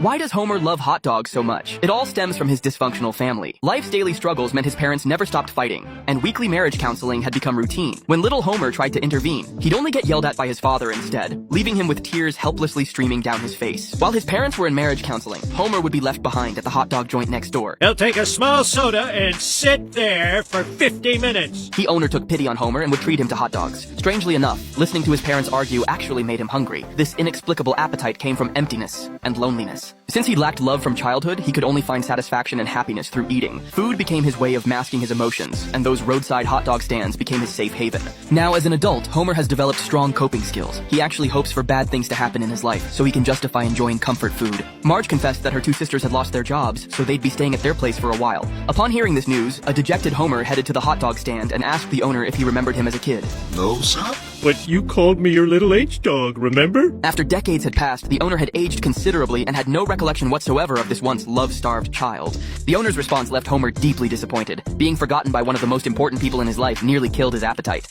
Why does Homer love hot dogs so much? It all stems from his dysfunctional family. Life's daily struggles meant his parents never stopped fighting, and weekly marriage counseling had become routine. When little Homer tried to intervene, he'd only get yelled at by his father instead, leaving him with tears helplessly streaming down his face. While his parents were in marriage counseling, Homer would be left behind at the hot dog joint next door. He'll take a small soda and sit there for 50 minutes. The owner took pity on Homer and would treat him to hot dogs. Strangely enough, listening to his parents argue actually made him hungry. This inexplicable appetite came from emptiness and loneliness. Since he lacked love from childhood, he could only find satisfaction and happiness through eating. Food became his way of masking his emotions, and those roadside hot dog stands became his safe haven. Now, as an adult, Homer has developed strong coping skills. He actually hopes for bad things to happen in his life, so he can justify enjoying comfort food. Marge confessed that her two sisters had lost their jobs, so they'd be staying at their place for a while. Upon hearing this news, a dejected Homer headed to the hot dog stand and asked the owner if he remembered him as a kid. No, sir? But you called me your little H-dog, remember? After decades had passed, the owner had aged considerably and had no recollection whatsoever of this once love-starved child. The owner's response left Homer deeply disappointed. Being forgotten by one of the most important people in his life nearly killed his appetite.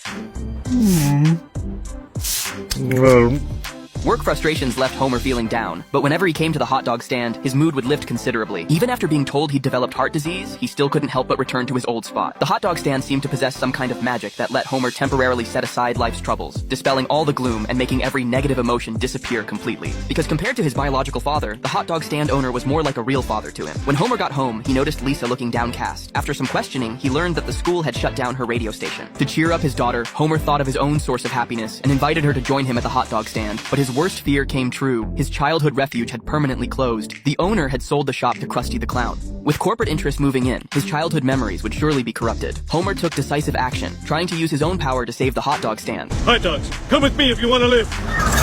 Work frustrations left Homer feeling down, but whenever he came to the hot dog stand, his mood would lift considerably. Even after being told he'd developed heart disease, he still couldn't help but return to his old spot. The hot dog stand seemed to possess some kind of magic that let Homer temporarily set aside life's troubles, dispelling all the gloom and making every negative emotion disappear completely. Because compared to his biological father, the hot dog stand owner was more like a real father to him. When Homer got home, he noticed Lisa looking downcast. After some questioning, he learned that the school had shut down her radio station. To cheer up his daughter, Homer thought of his own source of happiness and invited her to join him at the hot dog stand. But his worst fear came true. His childhood refuge had permanently closed. The owner had sold the shop to Krusty the Clown. With corporate interests moving in, his childhood memories would surely be corrupted. Homer took decisive action, trying to use his own power to save the hot dog stand. Hot dogs, come with me if you want to live.